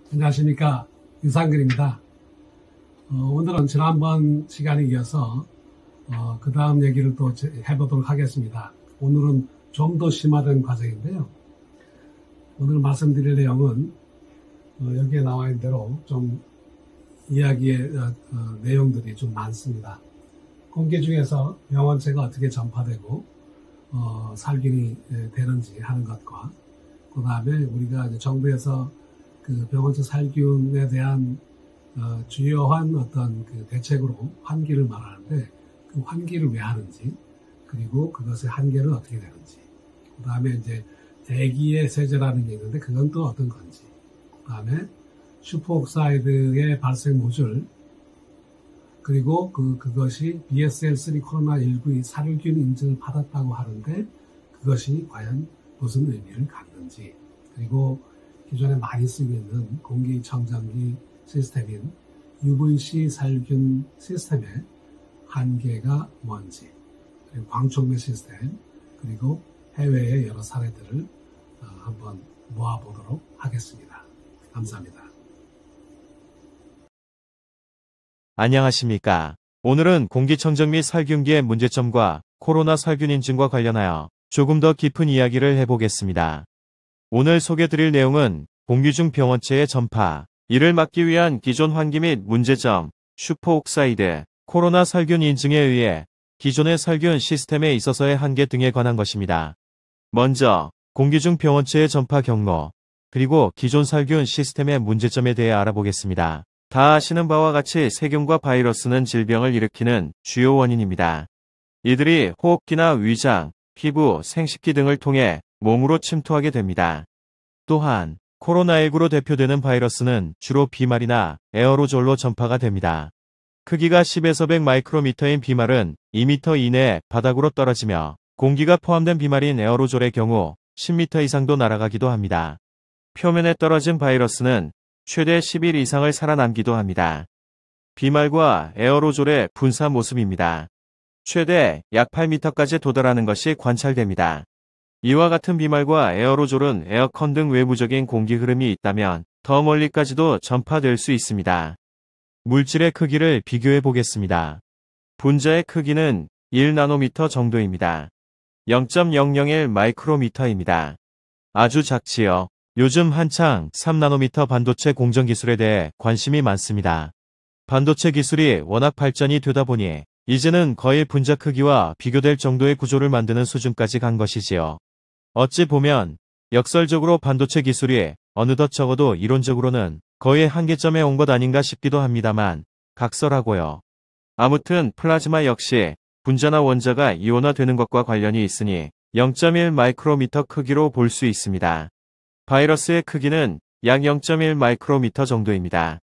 안녕하십니까. 유상근입니다. 오늘은 지난번 시간에 이어서 그 다음 얘기를 또 해보도록 하겠습니다. 오늘은 좀 더 심화된 과정인데요. 오늘 말씀드릴 내용은 여기에 나와 있는 대로 좀 이야기의 내용들이 좀 많습니다. 공기 중에서 병원체가 어떻게 전파되고 살균이 되는지 하는 것과 그 다음에 우리가 이제 정부에서 그 병원체 살균에 대한 주요한 어떤 그 대책으로 환기를 말하는데 그 환기를 왜 하는지, 그리고 그것의 한계는 어떻게 되는지, 그 다음에 이제 대기의 세제라는 게 있는데 그건 또 어떤 건지, 그 다음에 슈퍼옥사이드의 발생 모듈, 그리고 그것이 BSL-3 코로나19의 살균 인증을 받았다고 하는데 그것이 과연 무슨 의미를 갖는지, 그리고 기존에 많이 쓰고 있는 공기청정기 시스템인 UVC 살균 시스템의 한계가 뭔지, 그리고 광촉매 시스템, 그리고 해외의 여러 사례들을 한번 모아보도록 하겠습니다. 감사합니다. 안녕하십니까. 오늘은 공기청정 및 살균기의 문제점과 코로나 살균 인증과 관련하여 조금 더 깊은 이야기를 해보겠습니다. 오늘 소개드릴 내용은 공기 중 병원체의 전파, 이를 막기 위한 기존 환기 및 문제점, 슈퍼옥사이드, 코로나 살균 인증에 의해 기존의 살균 시스템에 있어서의 한계 등에 관한 것입니다. 먼저 공기 중 병원체의 전파 경로, 그리고 기존 살균 시스템의 문제점에 대해 알아보겠습니다. 다 아시는 바와 같이 세균과 바이러스는 질병을 일으키는 주요 원인입니다. 이들이 호흡기나 위장, 피부, 생식기 등을 통해 몸으로 침투하게 됩니다. 또한 코로나19로 대표되는 바이러스는 주로 비말이나 에어로졸로 전파가 됩니다. 크기가 10에서 100 마이크로미터인 비말은 2m 이내에 바닥으로 떨어지며 공기가 포함된 비말인 에어로졸의 경우 10m 이상도 날아가기도 합니다. 표면에 떨어진 바이러스는 최대 10일 이상을 살아남기도 합니다. 비말과 에어로졸의 분사 모습입니다. 최대 약 8m까지 도달하는 것이 관찰됩니다. 이와 같은 비말과 에어로졸은 에어컨 등 외부적인 공기 흐름이 있다면 더 멀리까지도 전파될 수 있습니다. 물질의 크기를 비교해 보겠습니다. 분자의 크기는 1나노미터 정도입니다. 0.001 마이크로미터입니다. 아주 작지요. 요즘 한창 3나노미터 반도체 공정 기술에 대해 관심이 많습니다. 반도체 기술이 워낙 발전이 되다 보니 이제는 거의 분자 크기와 비교될 정도의 구조를 만드는 수준까지 간 것이지요. 어찌 보면 역설적으로 반도체 기술이 어느덧 적어도 이론적으로는 거의 한계점에 온 것 아닌가 싶기도 합니다만 각설하고요. 아무튼 플라즈마 역시 분자나 원자가 이온화되는 것과 관련이 있으니 0.1 마이크로미터 크기로 볼 수 있습니다. 바이러스의 크기는 약 0.1 마이크로미터 정도입니다.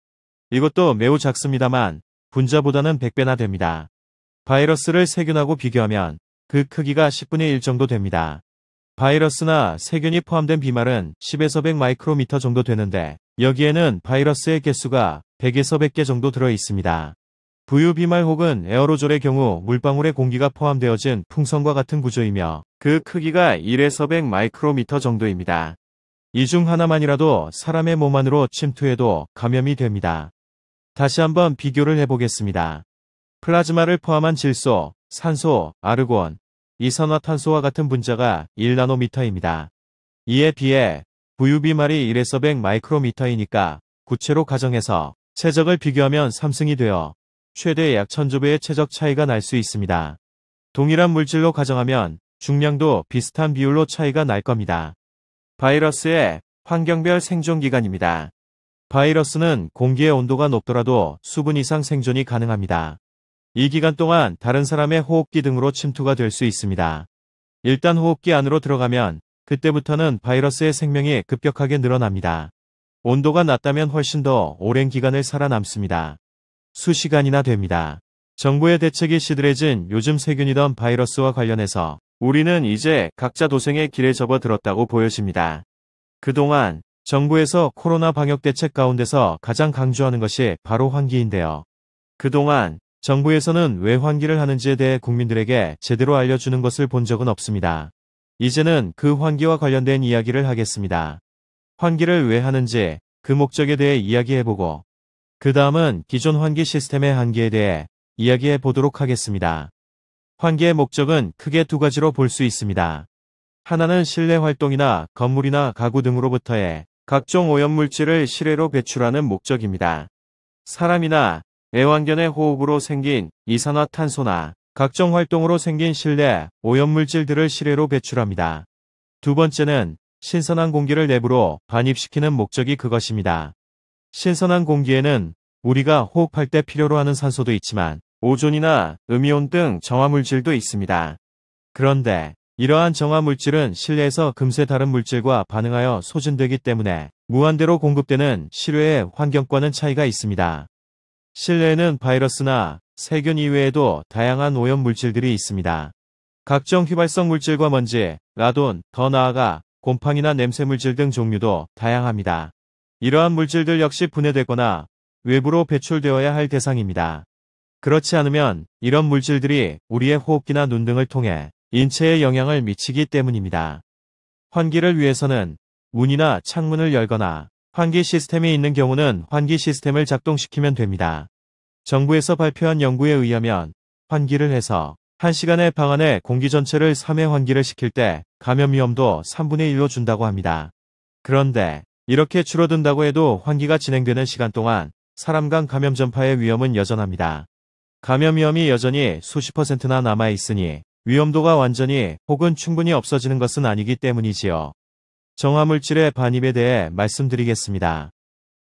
이것도 매우 작습니다만 분자보다는 100배나 됩니다. 바이러스를 세균하고 비교하면 그 크기가 10분의 1 정도 됩니다. 바이러스나 세균이 포함된 비말은 10에서 100 마이크로미터 정도 되는데 여기에는 바이러스의 개수가 100에서 100개 정도 들어 있습니다. 부유비말 혹은 에어로졸의 경우 물방울에 공기가 포함되어진 풍선과 같은 구조이며 그 크기가 1에서 100 마이크로미터 정도입니다. 이 중 하나만이라도 사람의 몸 안으로 침투해도 감염이 됩니다. 다시 한번 비교를 해보겠습니다. 플라즈마를 포함한 질소, 산소, 아르곤, 이산화탄소와 같은 분자가 1나노미터입니다. 이에 비해 부유비말이 1에서 100 마이크로미터이니까 구체로 가정해서 최적을 비교하면 3승이 되어 최대 약 1000조배의 최적 차이가 날 수 있습니다. 동일한 물질로 가정하면 중량도 비슷한 비율로 차이가 날 겁니다. 바이러스의 환경별 생존기간입니다. 바이러스는 공기의 온도가 높더라도 수분 이상 생존이 가능합니다. 이 기간 동안 다른 사람의 호흡기 등으로 침투가 될 수 있습니다. 일단 호흡기 안으로 들어가면 그때부터는 바이러스의 생명이 급격하게 늘어납니다. 온도가 낮다면 훨씬 더 오랜 기간을 살아남습니다. 수시간이나 됩니다. 정부의 대책이 시들해진 요즘 세균이던 바이러스와 관련해서 우리는 이제 각자 도생의 길에 접어들었다고 보여집니다. 그동안 정부에서 코로나 방역 대책 가운데서 가장 강조하는 것이 바로 환기인데요. 그동안 정부에서는 왜 환기를 하는지에 대해 국민들에게 제대로 알려주는 것을 본 적은 없습니다. 이제는 그 환기와 관련된 이야기를 하겠습니다. 환기를 왜 하는지, 그 그 목적에 대해 이야기해보고 그 다음은 기존 환기 시스템의 한계에 대해 이야기해 보도록 하겠습니다. 환기의 목적은 크게 두 가지로 볼 수 있습니다. 하나는 실내 활동이나 건물이나 가구 등으로부터의 각종 오염물질을 실외로 배출하는 목적입니다. 사람이나 애완견의 호흡으로 생긴 이산화탄소나 각종 활동으로 생긴 실내 오염물질들을 실외로 배출합니다. 두 번째는 신선한 공기를 내부로 반입시키는 목적이 그것입니다. 신선한 공기에는 우리가 호흡할 때 필요로 하는 산소도 있지만 오존이나 음이온 등 정화물질도 있습니다. 그런데 이러한 정화물질은 실내에서 금세 다른 물질과 반응하여 소진되기 때문에 무한대로 공급되는 실외의 환경과는 차이가 있습니다. 실내에는 바이러스나 세균 이외에도 다양한 오염물질들이 있습니다. 각종 휘발성 물질과 먼지, 라돈, 더 나아가 곰팡이나 냄새물질 등 종류도 다양합니다. 이러한 물질들 역시 분해되거나 외부로 배출되어야 할 대상입니다. 그렇지 않으면 이런 물질들이 우리의 호흡기나 눈 등을 통해 인체에 영향을 미치기 때문입니다. 환기를 위해서는 문이나 창문을 열거나 환기 시스템이 있는 경우는 환기 시스템을 작동시키면 됩니다. 정부에서 발표한 연구에 의하면 환기를 해서 1시간에 방 안에 공기 전체를 3회 환기를 시킬 때 감염 위험도 3분의 1로 준다고 합니다. 그런데 이렇게 줄어든다고 해도 환기가 진행되는 시간 동안 사람 간 감염 전파의 위험은 여전합니다. 감염 위험이 여전히 수십 %나 남아있으니 위험도가 완전히 혹은 충분히 없어지는 것은 아니기 때문이지요. 정화물질의 반입에 대해 말씀드리겠습니다.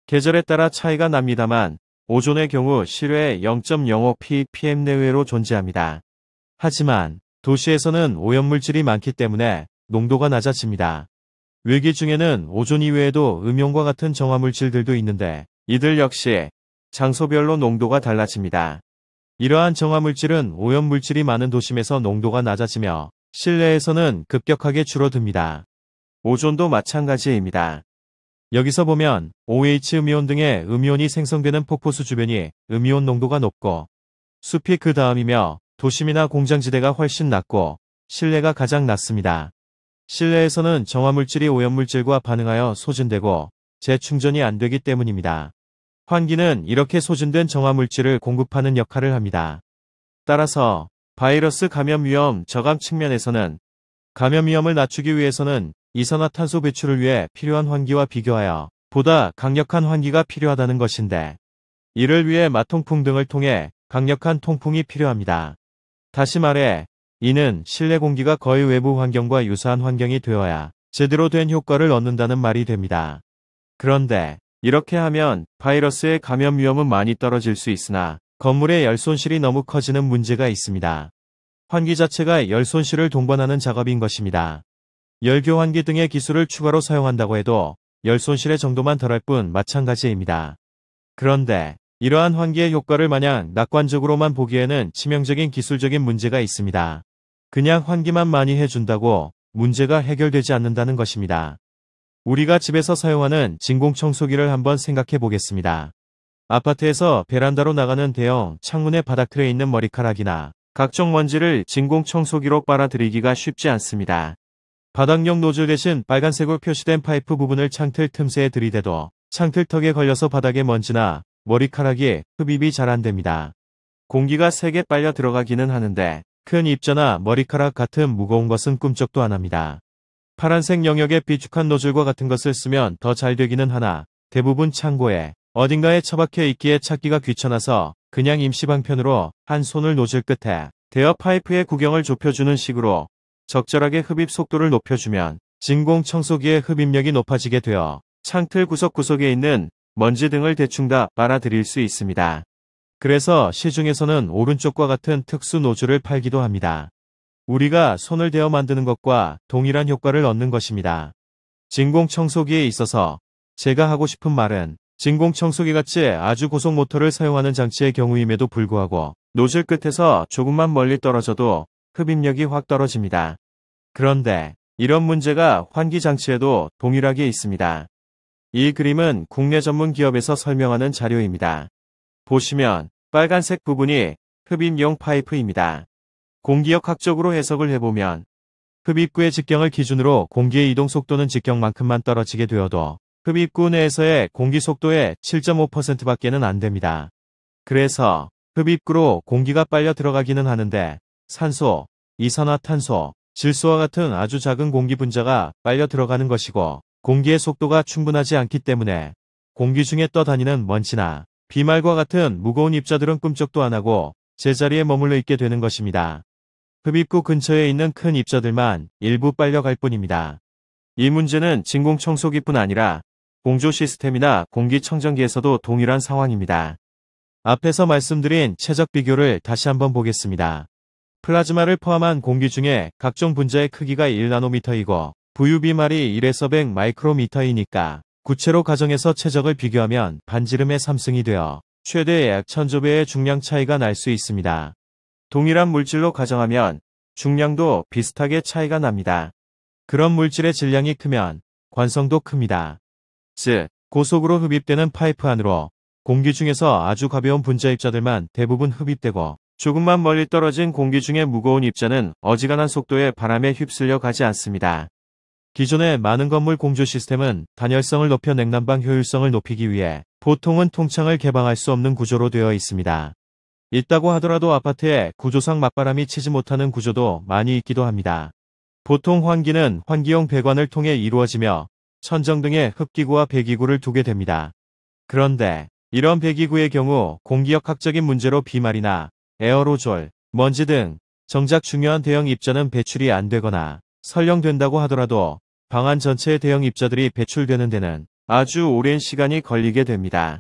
계절에 따라 차이가 납니다만 오존의 경우 실외 0.05 ppm 내외로 존재합니다. 하지만 도시에서는 오염물질이 많기 때문에 농도가 낮아집니다. 외기 중에는 오존 이외에도 음용과 같은 정화물질들도 있는데 이들 역시 장소별로 농도가 달라집니다. 이러한 정화물질은 오염물질이 많은 도심에서 농도가 낮아지며 실내에서는 급격하게 줄어듭니다. 오존도 마찬가지입니다. 여기서 보면 OH 음이온 등의 음이온이 생성되는 폭포수 주변이 음이온 농도가 높고 숲이 그 다음이며 도심이나 공장지대가 훨씬 낮고 실내가 가장 낮습니다. 실내에서는 정화물질이 오염물질과 반응하여 소진되고 재충전이 안 되기 때문입니다. 환기는 이렇게 소진된 정화물질을 공급하는 역할을 합니다. 따라서 바이러스 감염 위험 저감 측면에서는 감염 위험을 낮추기 위해서는 이산화탄소 배출을 위해 필요한 환기와 비교하여 보다 강력한 환기가 필요하다는 것인데 이를 위해 마통풍 등을 통해 강력한 통풍이 필요합니다. 다시 말해 이는 실내 공기가 거의 외부 환경과 유사한 환경이 되어야 제대로 된 효과를 얻는다는 말이 됩니다. 그런데 이렇게 하면 바이러스의 감염 위험은 많이 떨어질 수 있으나 건물의 열 손실이 너무 커지는 문제가 있습니다. 환기 자체가 열 손실을 동반하는 작업인 것입니다. 열교환기 등의 기술을 추가로 사용한다고 해도 열 손실의 정도만 덜할 뿐 마찬가지입니다. 그런데 이러한 환기의 효과를 마냥 낙관적으로만 보기에는 치명적인 기술적인 문제가 있습니다. 그냥 환기만 많이 해준다고 문제가 해결되지 않는다는 것입니다. 우리가 집에서 사용하는 진공청소기를 한번 생각해 보겠습니다. 아파트에서 베란다로 나가는 대형 창문의 바닥틀에 있는 머리카락이나 각종 먼지를 진공청소기로 빨아들이기가 쉽지 않습니다. 바닥용 노즐 대신 빨간색으로 표시된 파이프 부분을 창틀 틈새에 들이대도 창틀턱에 걸려서 바닥에 먼지나 머리카락이 흡입이 잘 안됩니다. 공기가 세게 빨려 들어가기는 하는데 큰 입자나 머리카락 같은 무거운 것은 꿈쩍도 안합니다. 파란색 영역의 비축한 노즐과 같은 것을 쓰면 더 잘 되기는 하나 대부분 창고에 어딘가에 처박혀 있기에 찾기가 귀찮아서 그냥 임시방편으로 한 손을 노즐 끝에 대여 파이프의 구경을 좁혀주는 식으로 적절하게 흡입 속도를 높여주면 진공청소기의 흡입력이 높아지게 되어 창틀 구석구석에 있는 먼지 등을 대충 다 빨아들일 수 있습니다. 그래서 시중에서는 오른쪽과 같은 특수 노즐을 팔기도 합니다. 우리가 손을 대어 만드는 것과 동일한 효과를 얻는 것입니다. 진공청소기에 있어서 제가 하고 싶은 말은 진공청소기같이 아주 고속 모터를 사용하는 장치의 경우임에도 불구하고 노즐 끝에서 조금만 멀리 떨어져도 흡입력이 확 떨어집니다. 그런데 이런 문제가 환기 장치에도 동일하게 있습니다. 이 그림은 국내 전문 기업에서 설명하는 자료입니다. 보시면 빨간색 부분이 흡입용 파이프입니다. 공기역학적으로 해석을 해보면 흡입구의 직경을 기준으로 공기의 이동 속도는 직경만큼만 떨어지게 되어도 흡입구 내에서의 공기 속도의 7.5%밖에는 안 됩니다. 그래서 흡입구로 공기가 빨려 들어가기는 하는데 산소, 이산화탄소, 질소와 같은 아주 작은 공기 분자가 빨려 들어가는 것이고 공기의 속도가 충분하지 않기 때문에 공기 중에 떠다니는 먼지나 비말과 같은 무거운 입자들은 꿈쩍도 안 하고 제자리에 머물러 있게 되는 것입니다. 흡입구 근처에 있는 큰 입자들만 일부 빨려갈 뿐입니다. 이 문제는 진공청소기뿐 아니라 공조 시스템이나 공기청정기에서도 동일한 상황입니다. 앞에서 말씀드린 최적 비교를 다시 한번 보겠습니다. 플라즈마를 포함한 공기 중에 각종 분자의 크기가 1나노미터이고 부유비말이 1에서 100 마이크로미터이니까 구체로 가정해서 최적을 비교하면 반지름의 3승이 되어 최대 약 1000조배의 중량 차이가 날 수 있습니다. 동일한 물질로 가정하면 중량도 비슷하게 차이가 납니다. 그런 물질의 질량이 크면 관성도 큽니다. 즉, 고속으로 흡입되는 파이프 안으로 공기 중에서 아주 가벼운 분자 입자들만 대부분 흡입되고 조금만 멀리 떨어진 공기 중에 무거운 입자는 어지간한 속도의 바람에 휩쓸려 가지 않습니다. 기존의 많은 건물 공조 시스템은 단열성을 높여 냉난방 효율성을 높이기 위해 보통은 통창을 개방할 수 없는 구조로 되어 있습니다. 있다고 하더라도 아파트에 구조상 맞바람이 치지 못하는 구조도 많이 있기도 합니다. 보통 환기는 환기용 배관을 통해 이루어지며 천정 등에 흡기구와 배기구를 두게 됩니다. 그런데 이런 배기구의 경우 공기역학적인 문제로 비말이나 에어로졸, 먼지 등 정작 중요한 대형 입자는 배출이 안 되거나 설령된다고 하더라도 방안 전체의 대형 입자들이 배출되는 데는 아주 오랜 시간이 걸리게 됩니다.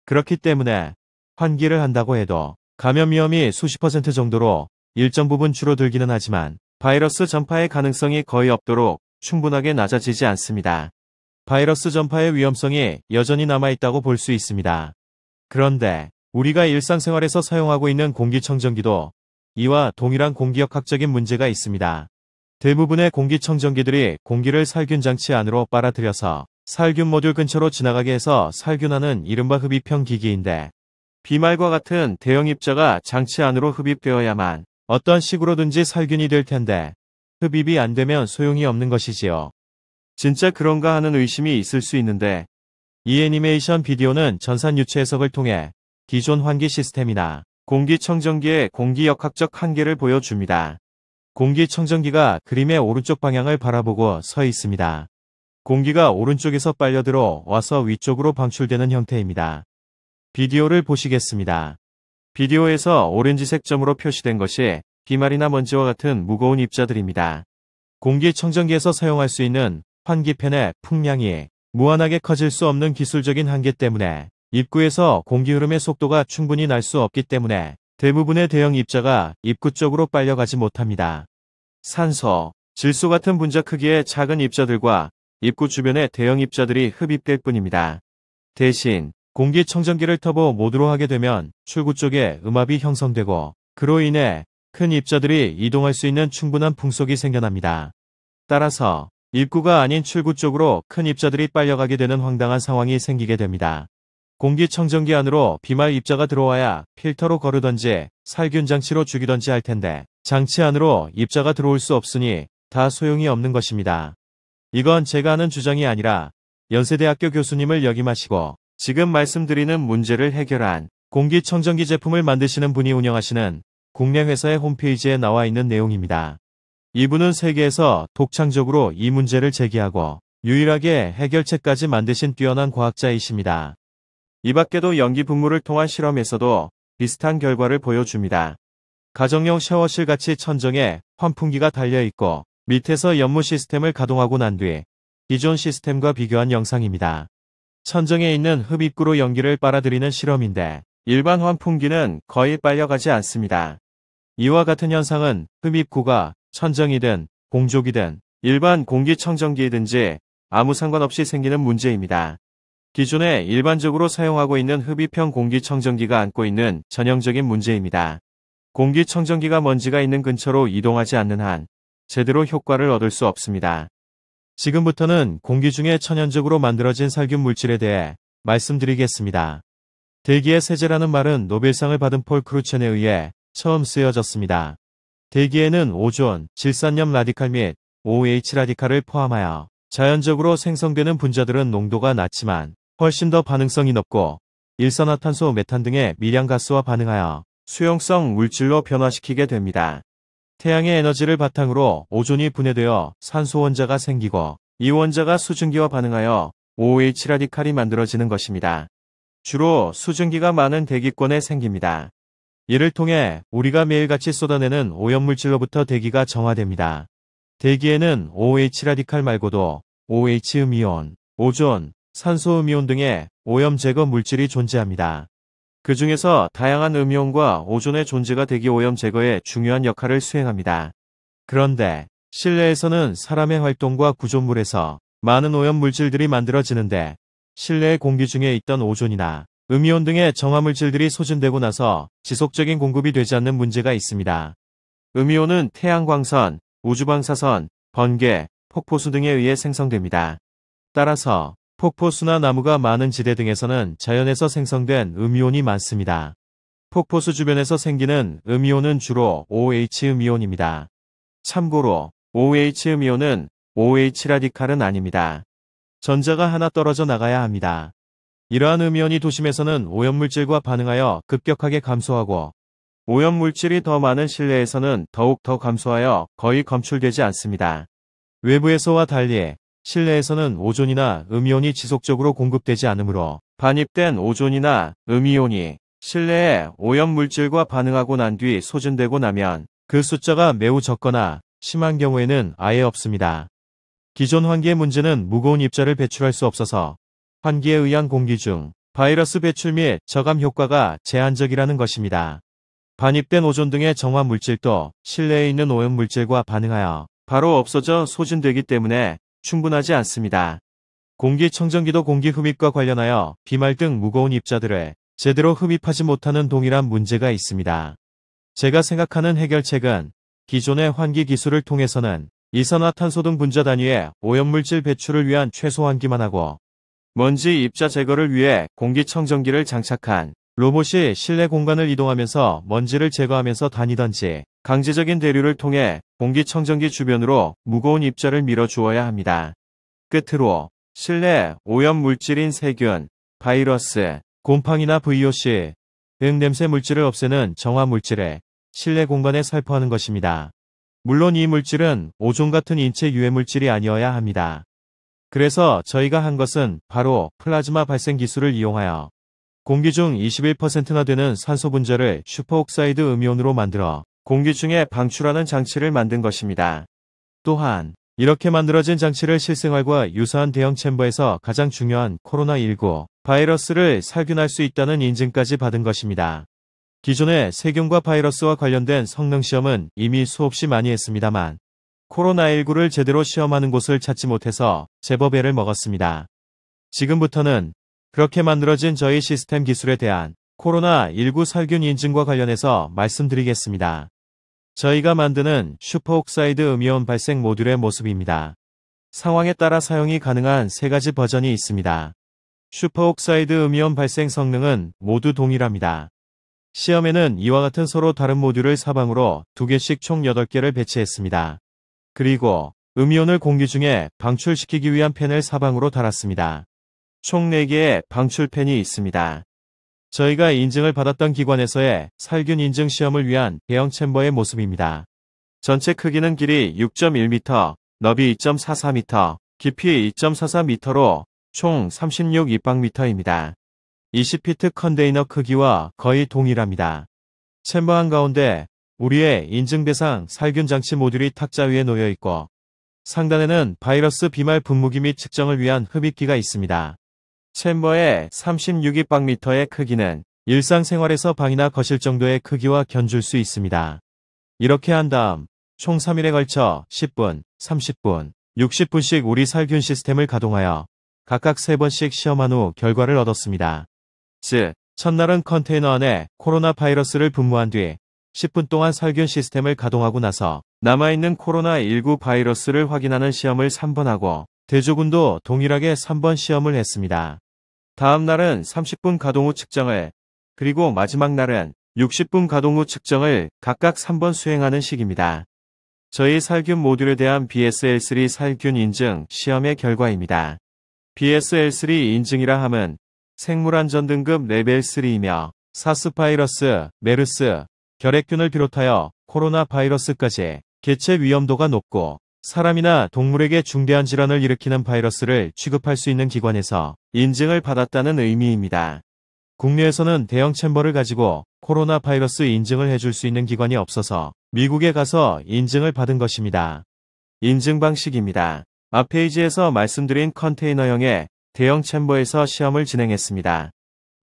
그렇기 때문에 환기를 한다고 해도 감염 위험이 수십 % 정도로 일정 부분 줄어들기는 하지만 바이러스 전파의 가능성이 거의 없도록 충분하게 낮아지지 않습니다. 바이러스 전파의 위험성이 여전히 남아있다고 볼 수 있습니다. 그런데 우리가 일상생활에서 사용하고 있는 공기청정기도 이와 동일한 공기역학적인 문제가 있습니다. 대부분의 공기청정기들이 공기를 살균 장치 안으로 빨아들여서 살균 모듈 근처로 지나가게 해서 살균하는 이른바 흡입형 기기인데 비말과 같은 대형 입자가 장치 안으로 흡입되어야만 어떤 식으로든지 살균이 될 텐데 흡입이 안 되면 소용이 없는 것이지요. 진짜 그런가 하는 의심이 있을 수 있는데 이 애니메이션 비디오는 전산 유체 해석을 통해 기존 환기 시스템이나 공기청정기의 공기역학적 한계를 보여줍니다. 공기청정기가 그림의 오른쪽 방향을 바라보고 서 있습니다. 공기가 오른쪽에서 빨려들어 와서 위쪽으로 방출되는 형태입니다. 비디오를 보시겠습니다. 비디오에서 오렌지색 점으로 표시된 것이 비말이나 먼지와 같은 무거운 입자들입니다. 공기청정기에서 사용할 수 있는 환기팬의 풍량이 무한하게 커질 수 없는 기술적인 한계 때문에 입구에서 공기 흐름의 속도가 충분히 날 수 없기 때문에 대부분의 대형 입자가 입구 쪽으로 빨려가지 못합니다. 산소, 질소 같은 분자 크기의 작은 입자들과 입구 주변의 대형 입자들이 흡입될 뿐입니다. 대신 공기청정기를 터보 모드로 하게 되면 출구 쪽에 음압이 형성되고 그로 인해 큰 입자들이 이동할 수 있는 충분한 풍속이 생겨납니다. 따라서 입구가 아닌 출구 쪽으로 큰 입자들이 빨려가게 되는 황당한 상황이 생기게 됩니다. 공기청정기 안으로 비말 입자가 들어와야 필터로 거르던지 살균 장치로 죽이던지 할 텐데 장치 안으로 입자가 들어올 수 없으니 다 소용이 없는 것입니다. 이건 제가 하는 주장이 아니라 연세대학교 교수님을 역임하시고 지금 말씀드리는 문제를 해결한 공기청정기 제품을 만드시는 분이 운영하시는 국내 회사의 홈페이지에 나와 있는 내용입니다. 이분은 세계에서 독창적으로 이 문제를 제기하고 유일하게 해결책까지 만드신 뛰어난 과학자이십니다. 이 밖에도 연기 분무를 통한 실험에서도 비슷한 결과를 보여줍니다. 가정용 샤워실 같이 천정에 환풍기가 달려있고 밑에서 연무 시스템을 가동하고 난 뒤 기존 시스템과 비교한 영상입니다. 천정에 있는 흡입구로 연기를 빨아들이는 실험인데 일반 환풍기는 거의 빨려가지 않습니다. 이와 같은 현상은 흡입구가 천정이든 공조기든 일반 공기청정기이든지 아무 상관없이 생기는 문제입니다. 기존에 일반적으로 사용하고 있는 흡입형 공기청정기가 안고 있는 전형적인 문제입니다. 공기청정기가 먼지가 있는 근처로 이동하지 않는 한 제대로 효과를 얻을 수 없습니다. 지금부터는 공기 중에 천연적으로 만들어진 살균 물질에 대해 말씀드리겠습니다. 대기의 세제라는 말은 노벨상을 받은 폴 크루첸에 의해 처음 쓰여졌습니다. 대기에는 오존, 질산염 라디칼 및 OH 라디칼을 포함하여 자연적으로 생성되는 분자들은 농도가 낮지만 훨씬 더 반응성이 높고 일산화탄소, 메탄 등의 미량가스와 반응하여 수용성 물질로 변화시키게 됩니다. 태양의 에너지를 바탕으로 오존이 분해되어 산소 원자가 생기고 이 원자가 수증기와 반응하여 OH 라디칼이 만들어지는 것입니다. 주로 수증기가 많은 대기권에 생깁니다. 이를 통해 우리가 매일같이 쏟아내는 오염물질로부터 대기가 정화됩니다. 대기에는 OH 라디칼 말고도 OH 음이온, 오존, 산소 음이온 등의 오염 제거 물질이 존재합니다. 그 중에서 다양한 음이온과 오존의 존재가 대기 오염 제거에 중요한 역할을 수행합니다. 그런데 실내에서는 사람의 활동과 구조물에서 많은 오염 물질들이 만들어지는데 실내의 공기 중에 있던 오존이나 음이온 등의 정화물질들이 소진되고 나서 지속적인 공급이 되지 않는 문제가 있습니다. 음이온은 태양광선, 우주방사선, 번개, 폭포수 등에 의해 생성됩니다. 따라서 폭포수나 나무가 많은 지대 등에서는 자연에서 생성된 음이온이 많습니다. 폭포수 주변에서 생기는 음이온은 주로 OH 음이온입니다. 참고로 OH 음이온은 OH 라디칼은 아닙니다. 전자가 하나 떨어져 나가야 합니다. 이러한 음이온이 도심에서는 오염물질과 반응하여 급격하게 감소하고 오염물질이 더 많은 실내에서는 더욱 더 감소하여 거의 검출되지 않습니다. 외부에서와 달리 실내에서는 오존이나 음이온이 지속적으로 공급되지 않으므로 반입된 오존이나 음이온이 실내의 오염물질과 반응하고 난 뒤 소진되고 나면 그 숫자가 매우 적거나 심한 경우에는 아예 없습니다. 기존 환기의 문제는 무거운 입자를 배출할 수 없어서 환기에 의한 공기 중 바이러스 배출 및 저감 효과가 제한적이라는 것입니다. 반입된 오존 등의 정화 물질도 실내에 있는 오염 물질과 반응하여 바로 없어져 소진되기 때문에 충분하지 않습니다. 공기청정기도 공기 흡입과 관련하여 비말 등 무거운 입자들을 제대로 흡입하지 못하는 동일한 문제가 있습니다. 제가 생각하는 해결책은 기존의 환기 기술을 통해서는 이산화탄소 등 분자 단위의 오염물질 배출을 위한 최소 환기만 하고 먼지 입자 제거를 위해 공기청정기를 장착한 로봇이 실내 공간을 이동하면서 먼지를 제거하면서 다니던지 강제적인 대류를 통해 공기청정기 주변으로 무거운 입자를 밀어주어야 합니다. 끝으로 실내 오염물질인 세균, 바이러스, 곰팡이나 VOC 등 냄새 물질을 없애는 정화 물질을 실내 공간에 살포하는 것입니다. 물론 이 물질은 오존 같은 인체 유해 물질이 아니어야 합니다. 그래서 저희가 한 것은 바로 플라즈마 발생 기술을 이용하여 공기 중 21%나 되는 산소 분자를 슈퍼옥사이드 음이온으로 만들어 공기 중에 방출하는 장치를 만든 것입니다. 또한 이렇게 만들어진 장치를 실생활과 유사한 대형 챔버에서 가장 중요한 코로나19 바이러스를 살균할 수 있다는 인증까지 받은 것입니다. 기존의 세균과 바이러스와 관련된 성능 시험은 이미 수없이 많이 했습니다만 코로나19를 제대로 시험하는 곳을 찾지 못해서 제법 애를 먹었습니다. 지금부터는 그렇게 만들어진 저희 시스템 기술에 대한 코로나19 살균 인증과 관련해서 말씀드리겠습니다. 저희가 만드는 슈퍼옥사이드 음이온 발생 모듈의 모습입니다. 상황에 따라 사용이 가능한 3가지 버전이 있습니다. 슈퍼옥사이드 음이온 발생 성능은 모두 동일합니다. 시험에는 이와 같은 서로 다른 모듈을 사방으로 2개씩 총 8개를 배치했습니다. 그리고 음이온을 공기 중에 방출시키기 위한 팬을 사방으로 달았습니다. 총 4개의 방출팬이 있습니다. 저희가 인증을 받았던 기관에서의 살균 인증 시험을 위한 대형 챔버의 모습입니다. 전체 크기는 길이 6.1m, 너비 2.44m, 깊이 2.44m로 총 36 입방미터입니다. 20피트 컨테이너 크기와 거의 동일합니다. 챔버 한가운데 우리의 인증 대상 살균 장치 모듈이 탁자 위에 놓여 있고 상단에는 바이러스 비말 분무기 및 측정을 위한 흡입기가 있습니다. 챔버의 36입방미터의 크기는 일상생활에서 방이나 거실 정도의 크기와 견줄 수 있습니다. 이렇게 한 다음 총 3일에 걸쳐 10분, 30분, 60분씩 우리 살균 시스템을 가동하여 각각 3번씩 시험한 후 결과를 얻었습니다. 즉, 첫날은 컨테이너 안에 코로나 바이러스를 분무한 뒤 10분 동안 살균 시스템을 가동하고 나서 남아있는 코로나19 바이러스를 확인하는 시험을 3번 하고 대조군도 동일하게 3번 시험을 했습니다. 다음 날은 30분 가동 후 측정을, 그리고 마지막 날은 60분 가동 후 측정을 각각 3번 수행하는 식입니다. 저희 살균 모듈에 대한 BSL-3 살균 인증 시험의 결과입니다. BSL-3 인증이라 함은 생물안전 등급 레벨 3이며 사스 바이러스, 메르스, 결핵균을 비롯하여 코로나 바이러스까지 개체 위험도가 높고 사람이나 동물에게 중대한 질환을 일으키는 바이러스를 취급할 수 있는 기관에서 인증을 받았다는 의미입니다. 국내에서는 대형 챔버를 가지고 코로나 바이러스 인증을 해줄 수 있는 기관이 없어서 미국에 가서 인증을 받은 것입니다. 인증 방식입니다. 앞 페이지에서 말씀드린 컨테이너형의 대형 챔버에서 시험을 진행했습니다.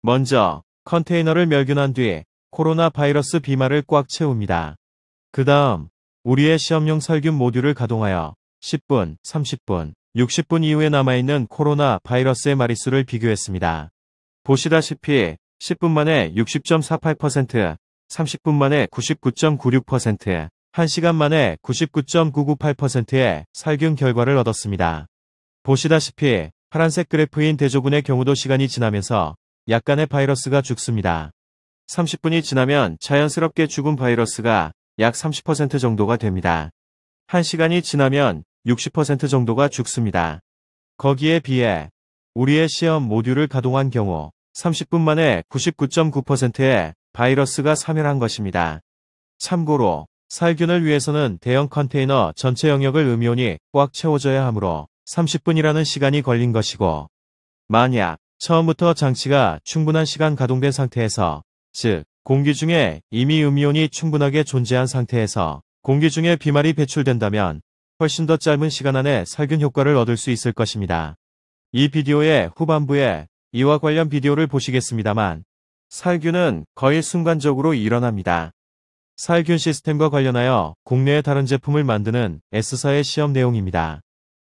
먼저 컨테이너를 멸균한 뒤 코로나 바이러스 비말을 꽉 채웁니다. 그 다음 우리의 시험용 살균 모듈을 가동하여 10분, 30분, 60분 이후에 남아있는 코로나 바이러스의 마리수를 비교했습니다. 보시다시피 10분 만에 60.48%, 30분 만에 99.96%, 1시간 만에 99.998%의 살균 결과를 얻었습니다. 보시다시피 파란색 그래프인 대조군의 경우도 시간이 지나면서 약간의 바이러스가 죽습니다. 30분이 지나면 자연스럽게 죽은 바이러스가 약 30% 정도가 됩니다. 1시간이 지나면 60% 정도가 죽습니다. 거기에 비해 우리의 시험 모듈을 가동한 경우 30분 만에 99.9%의 바이러스가 사멸한 것입니다. 참고로 살균을 위해서는 대형 컨테이너 전체 영역을 음이온이 꽉 채워져야 하므로 30분이라는 시간이 걸린 것이고, 만약 처음부터 장치가 충분한 시간 가동된 상태에서, 즉 공기 중에 이미 음이온이 충분하게 존재한 상태에서 공기 중에 비말이 배출된다면 훨씬 더 짧은 시간 안에 살균 효과를 얻을 수 있을 것입니다. 이 비디오의 후반부에 이와 관련 비디오를 보시겠습니다만 살균은 거의 순간적으로 일어납니다. 살균 시스템과 관련하여 국내의 다른 제품을 만드는 S사의 시험 내용입니다.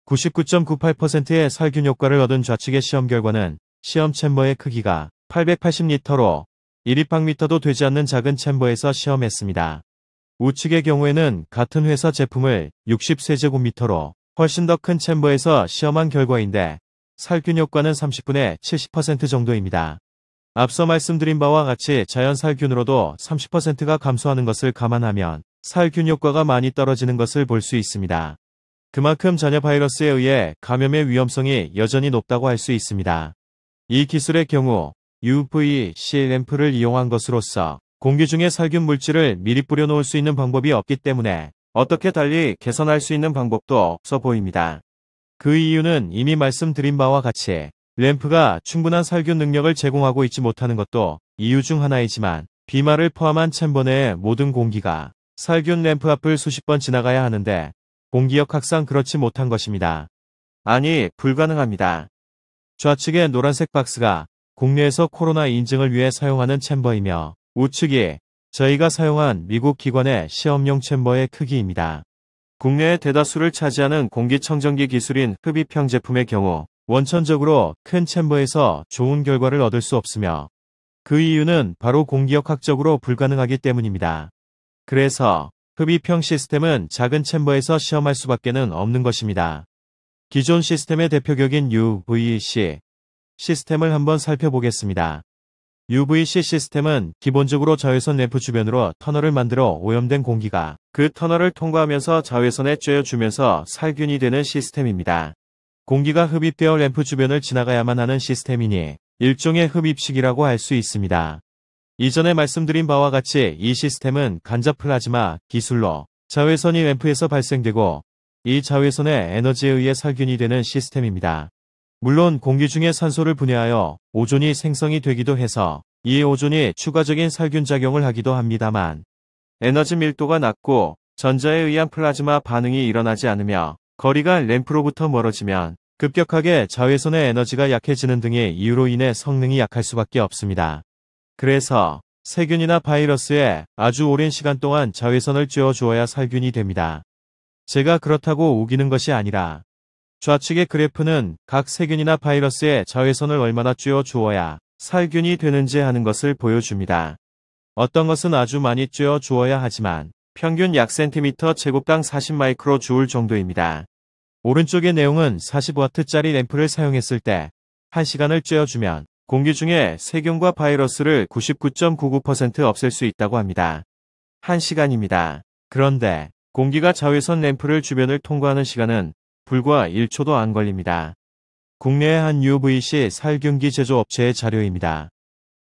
99.98%의 살균 효과를 얻은 좌측의 시험 결과는 시험 챔버의 크기가 880리터로 1立方미터도 되지 않는 작은 챔버에서 시험했습니다. 우측의 경우에는 같은 회사 제품을 60세제곱미터로 훨씬 더 큰 챔버에서 시험한 결과인데 살균 효과는 30분에 70% 정도입니다. 앞서 말씀드린 바와 같이 자연 살균으로도 30%가 감소하는 것을 감안하면 살균 효과가 많이 떨어지는 것을 볼 수 있습니다. 그만큼 전염 바이러스에 의해 감염의 위험성이 여전히 높다고 할 수 있습니다. 이 기술의 경우 UVC 램프를 이용한 것으로서 공기 중에 살균 물질을 미리 뿌려놓을 수 있는 방법이 없기 때문에 어떻게 달리 개선할 수 있는 방법도 없어 보입니다. 그 이유는 이미 말씀드린 바와 같이 램프가 충분한 살균 능력을 제공하고 있지 못하는 것도 이유 중 하나이지만 비말을 포함한 챔버 내의 모든 공기가 살균 램프 앞을 수십 번 지나가야 하는데 공기역학상 그렇지 못한 것입니다. 아니, 불가능합니다. 좌측의 노란색 박스가 국내에서 코로나 인증을 위해 사용하는 챔버이며 우측이 저희가 사용한 미국 기관의 시험용 챔버의 크기입니다. 국내의 대다수를 차지하는 공기청정기 기술인 흡입형 제품의 경우 원천적으로 큰 챔버에서 좋은 결과를 얻을 수 없으며 그 이유는 바로 공기역학적으로 불가능하기 때문입니다. 그래서 흡입형 시스템은 작은 챔버에서 시험할 수밖에는 없는 것입니다. 기존 시스템의 대표격인 UVC 시스템을 한번 살펴보겠습니다. UVC 시스템은 기본적으로 자외선 램프 주변으로 터널을 만들어 오염된 공기가 그 터널을 통과하면서 자외선에 쬐어주면서 살균이 되는 시스템입니다. 공기가 흡입되어 램프 주변을 지나가야만 하는 시스템이니 일종의 흡입식이라고 할 수 있습니다. 이전에 말씀드린 바와 같이 이 시스템은 간접 플라즈마 기술로 자외선이 램프에서 발생되고 이 자외선의 에너지에 의해 살균이 되는 시스템입니다. 물론 공기 중에 산소를 분해하여 오존이 생성이 되기도 해서 이 오존이 추가적인 살균 작용을 하기도 합니다만 에너지 밀도가 낮고 전자에 의한 플라즈마 반응이 일어나지 않으며 거리가 램프로부터 멀어지면 급격하게 자외선의 에너지가 약해지는 등의 이유로 인해 성능이 약할 수밖에 없습니다. 그래서 세균이나 바이러스에 아주 오랜 시간 동안 자외선을 쬐어 주어야 살균이 됩니다. 제가 그렇다고 우기는 것이 아니라 좌측의 그래프는 각 세균이나 바이러스에 자외선을 얼마나 쬐어 주어야 살균이 되는지 하는 것을 보여줍니다. 어떤 것은 아주 많이 쬐어 주어야 하지만 평균 약 센티미터 제곱당 40마이크로 주울 정도입니다. 오른쪽의 내용은 40W짜리 램프를 사용했을 때 1시간을 쬐어주면 공기 중에 세균과 바이러스를 99.99% 없앨 수 있다고 합니다. 1시간입니다. 그런데 공기가 자외선 램프를 주변을 통과하는 시간은 불과 1초도 안 걸립니다. 국내의 한 UVC 살균기 제조업체의 자료입니다.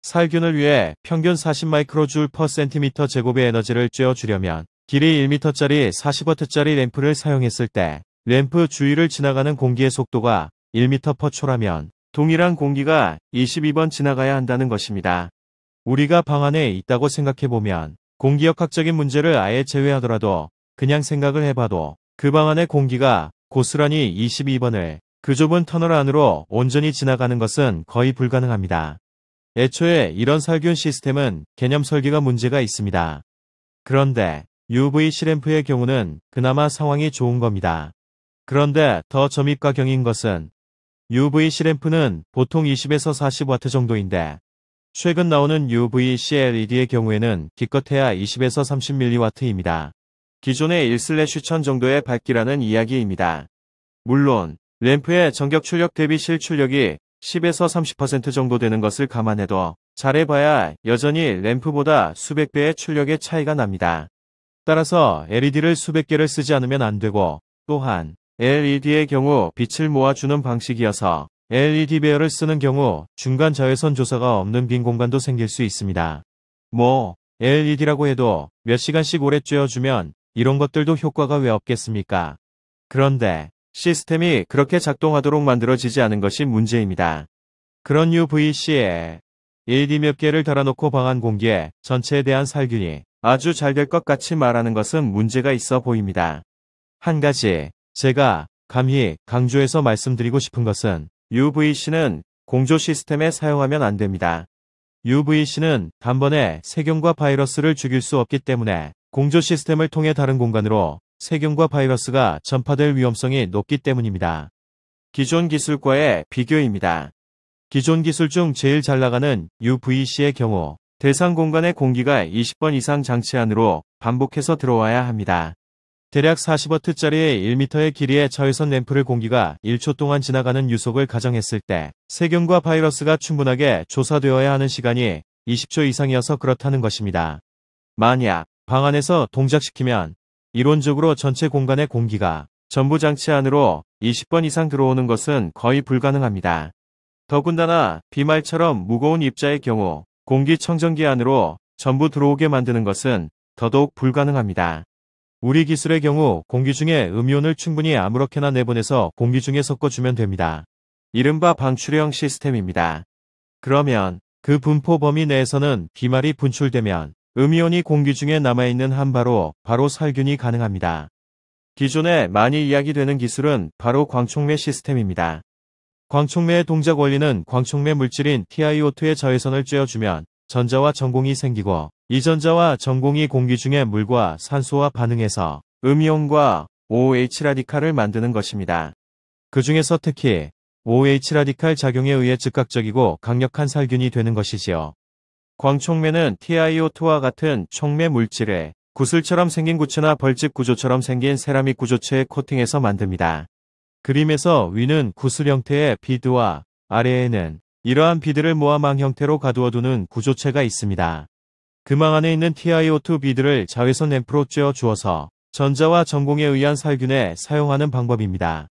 살균을 위해 평균 40 마이크로줄 퍼 센티미터 제곱의 에너지를 쬐어주려면 길이 1m짜리 40W짜리 램프를 사용했을 때 램프 주위를 지나가는 공기의 속도가 1m/초라면 동일한 공기가 22번 지나가야 한다는 것입니다. 우리가 방 안에 있다고 생각해보면 공기역학적인 문제를 아예 제외하더라도 그냥 생각을 해봐도 그 방 안의 공기가 고스란히 22번을 그 좁은 터널 안으로 온전히 지나가는 것은 거의 불가능합니다. 애초에 이런 살균 시스템은 개념 설계가 문제가 있습니다. 그런데 UVC 램프의 경우는 그나마 상황이 좋은 겁니다. 그런데 더 점입가경인 것은 UVC 램프는 보통 20에서 40W 정도인데 최근 나오는 UVC LED의 경우에는 기껏해야 20에서 30mW입니다. 기존의 1/1000 정도의 밝기라는 이야기입니다. 물론 램프의 전격 출력 대비 실출력이 10에서 30% 정도 되는 것을 감안해도 잘해봐야 여전히 램프보다 수백 배의 출력의 차이가 납니다. 따라서 LED를 수백 개를 쓰지 않으면 안 되고 또한 LED의 경우 빛을 모아주는 방식이어서 LED 배열을 쓰는 경우 중간 자외선 조사가 없는 빈 공간도 생길 수 있습니다. LED라고 해도 몇 시간씩 오래 쬐어주면 이런 것들도 효과가 왜 없겠습니까? 그런데 시스템이 그렇게 작동하도록 만들어지지 않은 것이 문제입니다. 그런 UVC에 LED 몇 개를 달아놓고 방 안 공기에 전체에 대한 살균이 아주 잘 될 것 같이 말하는 것은 문제가 있어 보입니다. 한 가지 제가 감히 강조해서 말씀드리고 싶은 것은 UVC는 공조 시스템에 사용하면 안 됩니다. UVC는 단번에 세균과 바이러스를 죽일 수 없기 때문에 공조 시스템을 통해 다른 공간으로 세균과 바이러스가 전파될 위험성이 높기 때문입니다. 기존 기술과의 비교입니다. 기존 기술 중 제일 잘 나가는 UVC의 경우 대상 공간의 공기가 20번 이상 장치 안으로 반복해서 들어와야 합니다. 대략 40W짜리 1m의 길이의 자외선 램프를 공기가 1초 동안 지나가는 유속을 가정했을 때 세균과 바이러스가 충분하게 조사되어야 하는 시간이 20초 이상이어서 그렇다는 것입니다. 만약 방 안에서 동작시키면 이론적으로 전체 공간의 공기가 전부 장치 안으로 20번 이상 들어오는 것은 거의 불가능합니다. 더군다나 비말처럼 무거운 입자의 경우 공기청정기 안으로 전부 들어오게 만드는 것은 더더욱 불가능합니다. 우리 기술의 경우 공기 중에 음이온을 충분히 아무렇게나 내보내서 공기 중에 섞어주면 됩니다. 이른바 방출형 시스템입니다. 그러면 그 분포 범위 내에서는 비말이 분출되면 음이온이 공기 중에 남아있는 한바로 바로 살균이 가능합니다. 기존에 많이 이야기되는 기술은 바로 광촉매 시스템입니다. 광촉매의 동작 원리는 광촉매 물질인 TiO2의 자외선을 쬐어주면 전자와 전공이 생기고 이 전자와 전공이 공기 중의 물과 산소와 반응해서 음이온과 OH 라디칼을 만드는 것입니다. 그 중에서 특히 OH 라디칼 작용에 의해 즉각적이고 강력한 살균이 되는 것이지요. 광촉매는 TiO2와 같은 촉매 물질을 구슬처럼 생긴 구체나 벌집 구조처럼 생긴 세라믹 구조체에 코팅해서 만듭니다. 그림에서 위는 구슬 형태의 비드와 아래에는 이러한 비드를 모아 망 형태로 가두어두는 구조체가 있습니다. 그 망 안에 있는 TiO2 비드를 자외선 램프로 쬐어 주어서 전자와 전공에 의한 살균에 사용하는 방법입니다.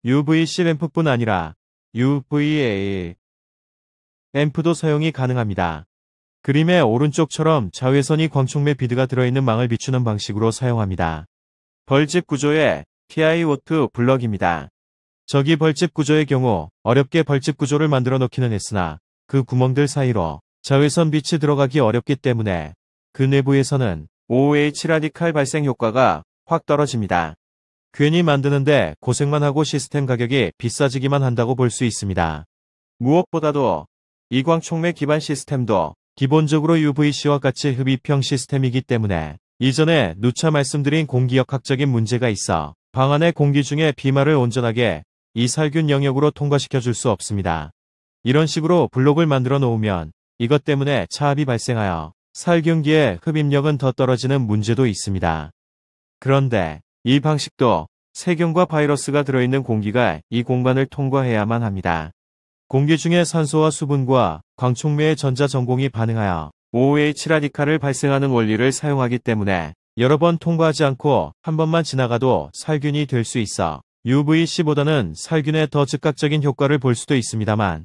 UVC 램프뿐 아니라 UVA 램프도 사용이 가능합니다. 그림의 오른쪽처럼 자외선이 광촉매 비드가 들어있는 망을 비추는 방식으로 사용합니다. 벌집 구조의 TiO2 블럭입니다. 저기 벌집 구조의 경우 어렵게 벌집 구조를 만들어 놓기는 했으나 그 구멍들 사이로 자외선 빛이 들어가기 어렵기 때문에 그 내부에서는 OH 라디칼 발생 효과가 확 떨어집니다. 괜히 만드는데 고생만 하고 시스템 가격이 비싸지기만 한다고 볼 수 있습니다. 무엇보다도 이 광촉매 기반 시스템도 기본적으로 UVC와 같이 흡입형 시스템이기 때문에 이전에 누차 말씀드린 공기역학적인 문제가 있어 방 안의 공기 중에 비말을 온전하게 이 살균 영역으로 통과시켜 줄 수 없습니다. 이런 식으로 블록을 만들어 놓으면 이것 때문에 차압이 발생하여 살균기의 흡입력은 더 떨어지는 문제도 있습니다. 그런데 이 방식도 세균과 바이러스가 들어있는 공기가 이 공간을 통과해야만 합니다. 공기 중에 산소와 수분과 광촉매의 전자 전공이 반응하여 OH 라디칼을 발생하는 원리를 사용하기 때문에 여러 번 통과하지 않고 한 번만 지나가도 살균이 될 수 있어 UVC보다는 살균에 더 즉각적인 효과를 볼 수도 있습니다만,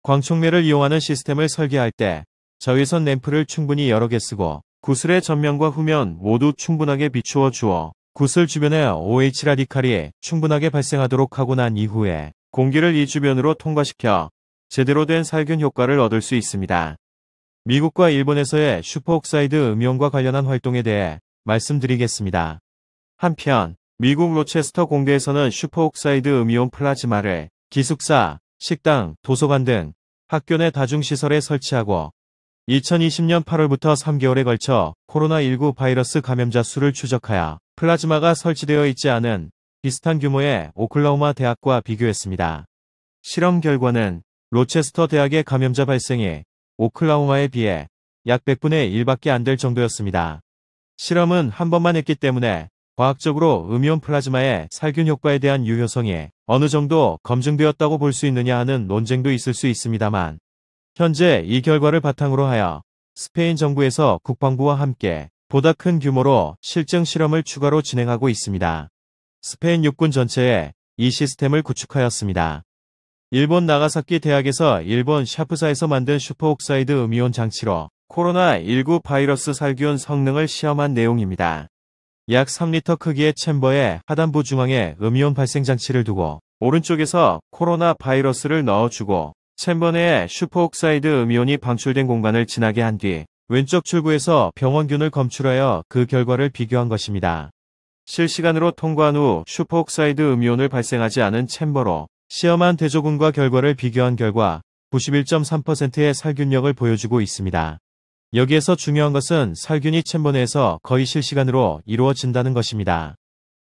광촉매를 이용하는 시스템을 설계할 때 자외선 램프를 충분히 여러 개 쓰고 구슬의 전면과 후면 모두 충분하게 비추어 주어 구슬 주변에 OH 라디칼이 충분하게 발생하도록 하고 난 이후에 공기를 이 주변으로 통과시켜 제대로 된 살균 효과를 얻을 수 있습니다. 미국과 일본에서의 슈퍼옥사이드 음이온과 관련한 활동에 대해 말씀드리겠습니다. 한편 미국 로체스터 공대에서는 슈퍼옥사이드 음이온 플라즈마를 기숙사, 식당, 도서관 등 학교 내 다중시설에 설치하고 2020년 8월부터 3개월에 걸쳐 코로나19 바이러스 감염자 수를 추적하여 플라즈마가 설치되어 있지 않은 비슷한 규모의 오클라호마 대학과 비교했습니다. 실험 결과는 로체스터 대학의 감염자 발생이 오클라호마에 비해 약 100분의 1밖에 안 될 정도였습니다. 실험은 한 번만 했기 때문에 과학적으로 음이온 플라즈마의 살균 효과에 대한 유효성이 어느 정도 검증되었다고 볼 수 있느냐 하는 논쟁도 있을 수 있습니다만, 현재 이 결과를 바탕으로 하여 스페인 정부에서 국방부와 함께 보다 큰 규모로 실증 실험을 추가로 진행하고 있습니다. 스페인 육군 전체에 이 시스템을 구축하였습니다. 일본 나가사키 대학에서 일본 샤프사에서 만든 슈퍼옥사이드 음이온 장치로 코로나19 바이러스 살균 성능을 시험한 내용입니다. 약 3리터 크기의 챔버의 하단부 중앙에 음이온 발생 장치를 두고 오른쪽에서 코로나 바이러스를 넣어주고 챔버 내에 슈퍼옥사이드 음이온이 방출된 공간을 지나게 한 뒤 왼쪽 출구에서 병원균을 검출하여 그 결과를 비교한 것입니다. 실시간으로 통과한 후 슈퍼옥사이드 음이온을 발생하지 않은 챔버로 시험한 대조군과 결과를 비교한 결과 91.3%의 살균력을 보여주고 있습니다. 여기에서 중요한 것은 살균이 챔버 내에서 거의 실시간으로 이루어진다는 것입니다.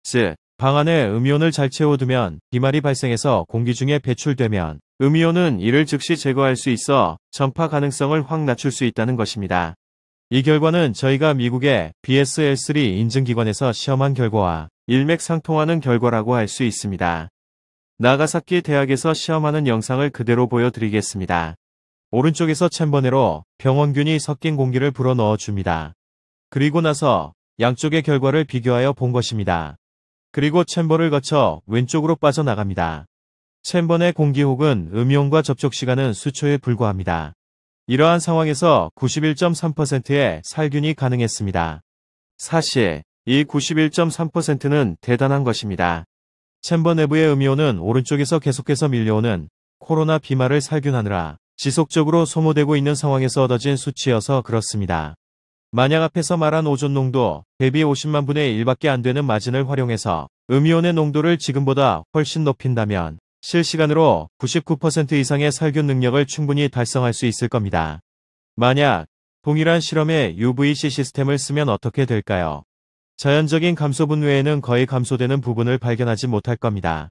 즉, 방 안에 음이온을 잘 채워두면 비말이 발생해서 공기 중에 배출되면 음이온은 이를 즉시 제거할 수 있어 전파 가능성을 확 낮출 수 있다는 것입니다. 이 결과는 저희가 미국의 BSL-3 인증기관에서 시험한 결과와 일맥상통하는 결과라고 할 수 있습니다. 나가사키 대학에서 시험하는 영상을 그대로 보여드리겠습니다. 오른쪽에서 챔버 내로 병원균이 섞인 공기를 불어 넣어줍니다. 그리고 나서 양쪽의 결과를 비교하여 본 것입니다. 그리고 챔버를 거쳐 왼쪽으로 빠져나갑니다. 챔버 내 공기 혹은 음이온과 접촉 시간은 수초에 불과합니다. 이러한 상황에서 91.3%의 살균이 가능했습니다. 사실 이 91.3%는 대단한 것입니다. 챔버 내부의 음이온은 오른쪽에서 계속해서 밀려오는 코로나 비말을 살균하느라 지속적으로 소모되고 있는 상황에서 얻어진 수치여서 그렇습니다. 만약 앞에서 말한 오존 농도 대비 50만 분의 1밖에 안 되는 마진을 활용해서 음이온의 농도를 지금보다 훨씬 높인다면 실시간으로 99% 이상의 살균 능력을 충분히 달성할 수 있을 겁니다. 만약 동일한 실험에 UVC 시스템을 쓰면 어떻게 될까요? 자연적인 감소분 외에는 거의 감소되는 부분을 발견하지 못할 겁니다.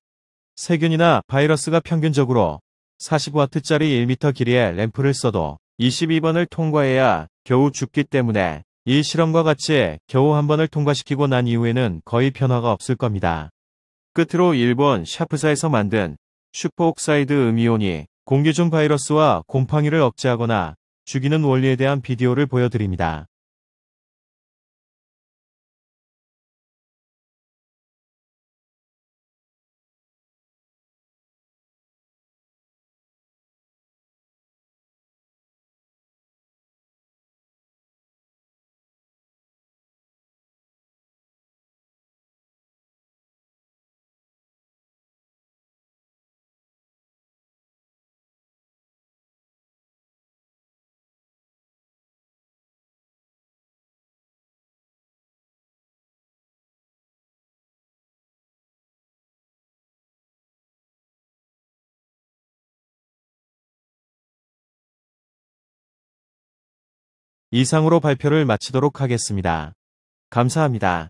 세균이나 바이러스가 평균적으로 40W짜리 1m 길이의 램프를 써도 22번을 통과해야 겨우 죽기 때문에 이 실험과 같이 겨우 한 번을 통과시키고 난 이후에는 거의 변화가 없을 겁니다. 끝으로 일본 샤프사에서 만든 슈퍼옥사이드 음이온이 공기 중 바이러스와 곰팡이를 억제하거나 죽이는 원리에 대한 비디오를 보여드립니다. 이상으로 발표를 마치도록 하겠습니다. 감사합니다.